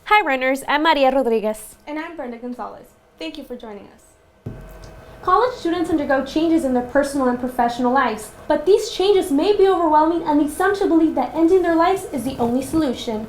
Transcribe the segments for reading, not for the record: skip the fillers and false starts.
Hi runners, I'm María Rodríguez. And I'm Brenda Gonzalez. Thank you for joining us. College students undergo changes in their personal and professional lives, but these changes may be overwhelming and lead some to believe that ending their lives is the only solution.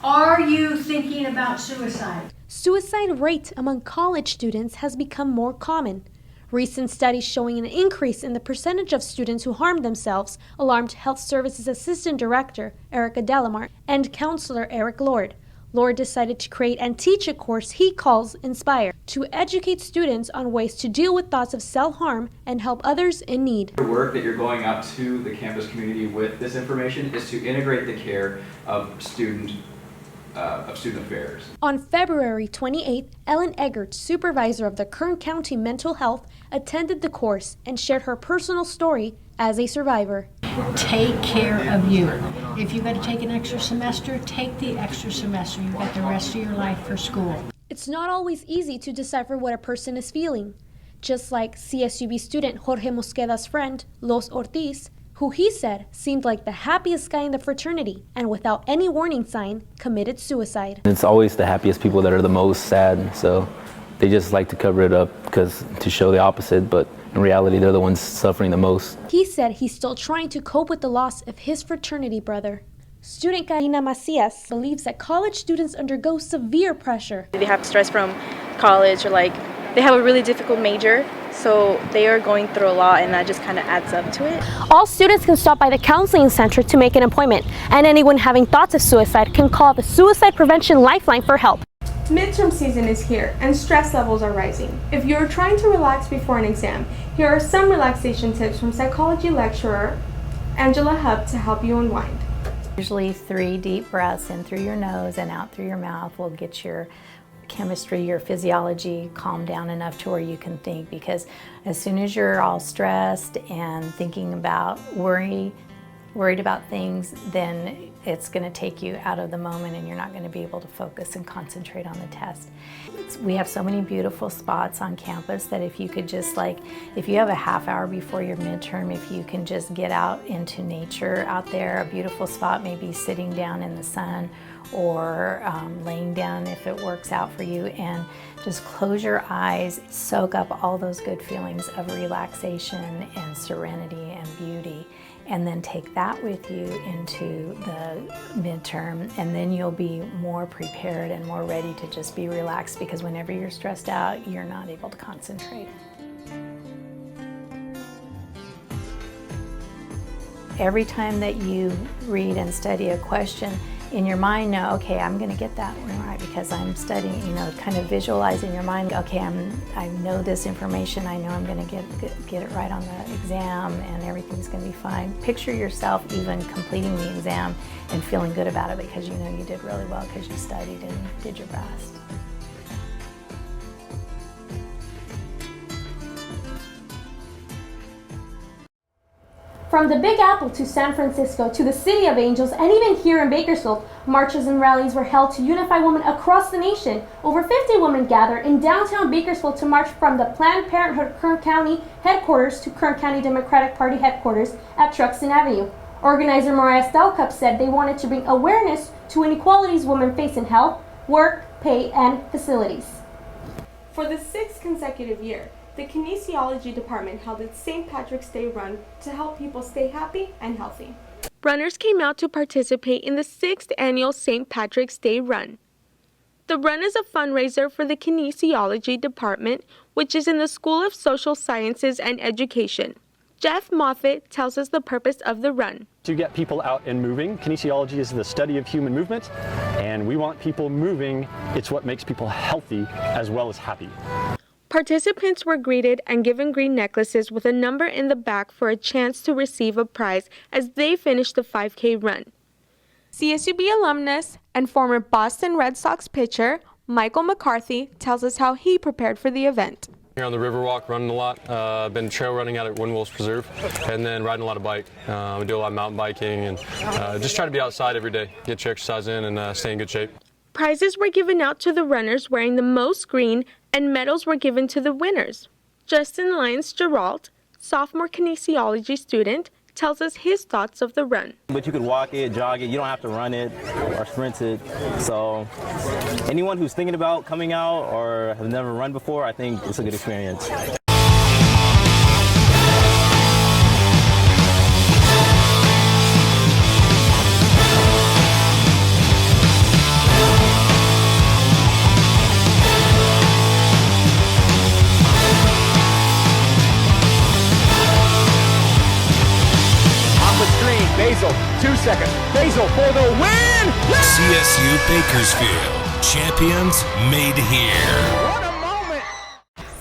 Are you thinking about suicide? Suicide rate among college students has become more common. Recent studies showing an increase in the percentage of students who harmed themselves alarmed Health Services Assistant Director Erica Delamar and Counselor Eric Lord. Lord decided to create and teach a course he calls Inspire to educate students on ways to deal with thoughts of self-harm and help others in need. The work that you're going out to the campus community with this information is to integrate the care of student affairs. On February 28th, Ellen Eggert, supervisor of the Kern County Mental Health, attended the course and shared her personal story as a survivor. Take care of you. If you've got to take an extra semester, take the extra semester. You've got the rest of your life for school. It's not always easy to decipher what a person is feeling. Just like CSUB student Jorge Mosqueda's friend, Los Ortiz, who he said seemed like the happiest guy in the fraternity and without any warning sign committed suicide. It's always the happiest people that are the most sad, so they just like to cover it up to show the opposite, but in reality they're the ones suffering the most. He said he's still trying to cope with the loss of his fraternity brother. Student Karina Macias believes that college students undergo severe pressure. They have stress from college, or they have a really difficult major, so they are going through a lot, and that just kind of adds up to it. All students can stop by the counseling center to make an appointment, and anyone having thoughts of suicide can call the Suicide Prevention Lifeline for help. Midterm season is here and stress levels are rising. If you're trying to relax before an exam, here are some relaxation tips from psychology lecturer Angela Hub to help you unwind. Usually 3 deep breaths in through your nose and out through your mouth will get your chemistry, your physiology calmed down enough to where you can think, because as soon as you're all stressed and thinking about worried about things, then it's going to take you out of the moment and you're not going to be able to focus and concentrate on the test. We have so many beautiful spots on campus that if you could just if you have a half hour before your midterm, if you can just get out into nature out there, a beautiful spot, maybe sitting down in the sun or laying down if it works out for you, and just close your eyes, soak up all those good feelings of relaxation and serenity and beauty, and then take that with you into the midterm, and then you'll be more prepared and more ready to just be relaxed, because whenever you're stressed out, you're not able to concentrate. Every time that you read and study a question, in your mind know, okay, I'm going to get that one right because I'm studying, kind of visualize in your mind, okay, I know this information, I know I'm going to get it right on the exam and everything's going to be fine. Picture yourself even completing the exam and feeling good about it because you know you did really well because you studied and did your best. From the Big Apple to San Francisco to the City of Angels and even here in Bakersfield, marches and rallies were held to unify women across the nation. Over 50 women gathered in downtown Bakersfield to march from the Planned Parenthood Kern County headquarters to Kern County Democratic Party headquarters at Truxtun Avenue. Organizer Mariah Stalcup said they wanted to bring awareness to inequalities women face in health, work, pay, and facilities. For the 6th consecutive year, the Kinesiology Department held its St. Patrick's Day Run to help people stay happy and healthy. Runners came out to participate in the 6th annual St. Patrick's Day Run. The run is a fundraiser for the Kinesiology Department, which is in the School of Social Sciences and Education. Jeff Moffitt tells us the purpose of the run. To get people out and moving. Kinesiology is the study of human movement, and we want people moving. It's what makes people healthy as well as happy. Participants were greeted and given green necklaces with a number in the back for a chance to receive a prize as they finished the 5K run. CSUB alumnus and former Boston Red Sox pitcher Michael McCarthy tells us how he prepared for the event. Here on the Riverwalk, running a lot. Been trail running out at Wind Wolves Preserve, and then riding a lot of bike. We do a lot of mountain biking and just try to be outside every day, get your exercise in and stay in good shape. Prizes were given out to the runners wearing the most green, and medals were given to the winners. Justin Lyons Geralt, sophomore kinesiology student, tells us his thoughts of the run. But you could walk it, jog it, you don't have to run it or sprint it. So anyone who's thinking about coming out or have never run before, I think it's a good experience. Basil, 2 seconds. Basil for the win! CSU Bakersfield, champions made here. What a moment!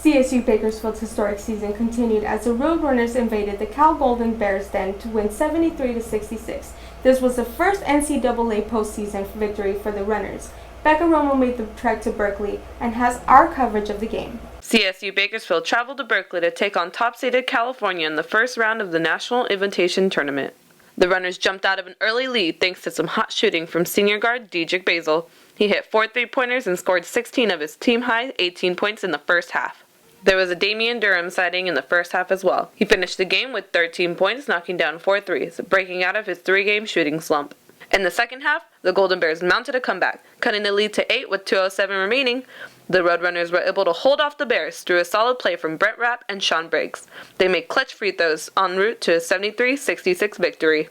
CSU Bakersfield's historic season continued as the Roadrunners invaded the Cal Golden Bears den to win 73-66. This was the first NCAA postseason victory for the Runners. Becca Romo made the trek to Berkeley and has our coverage of the game. CSU Bakersfield traveled to Berkeley to take on top-seeded California in the first round of the National Invitation Tournament. The Runners jumped out of an early lead thanks to some hot shooting from senior guard Dejik Basil. He hit 4 3-pointers and scored 16 of his team-high 18 points in the first half. There was a Damian Durham sighting in the first half as well. He finished the game with 13 points, knocking down 4 threes, breaking out of his 3-game shooting slump. In the second half, the Golden Bears mounted a comeback, cutting the lead to 8 with 2:07 remaining. The Roadrunners were able to hold off the Bears through a solid play from Brent Rapp and Sean Briggs. They made clutch free throws en route to a 73-66 victory.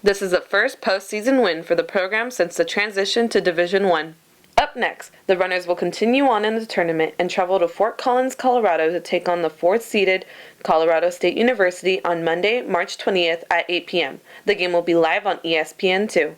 This is the first postseason win for the program since the transition to Division I. Up next, the Runners will continue on in the tournament and travel to Fort Collins, Colorado to take on the 4th-seeded Colorado State University on Monday, March 20th at 8 p.m. The game will be live on ESPN2.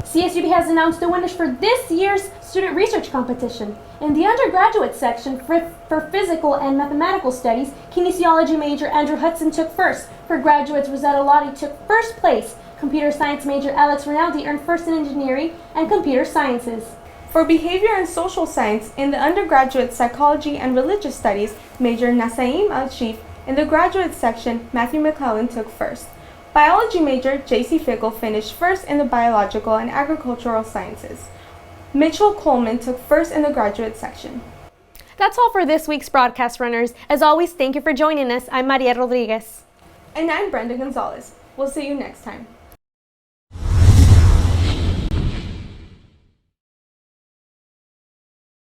CSUB has announced the winners for this year's student research competition. In the undergraduate section for physical and mathematical studies, kinesiology major Andrew Hudson took first. For graduates, Rosetta Lottie took first place. Computer science major Alex Rinaldi earned first in engineering and computer sciences. For behavior and social science, in the undergraduate psychology and religious studies, major Nasaim Al-Shif. In the graduate section, Matthew McClellan took first. Biology major J.C. Fickle finished first in the biological and agricultural sciences. Mitchell Coleman took first in the graduate section. That's all for this week's broadcast, runners. As always, thank you for joining us. I'm María Rodríguez. And I'm Brenda Gonzalez. We'll see you next time.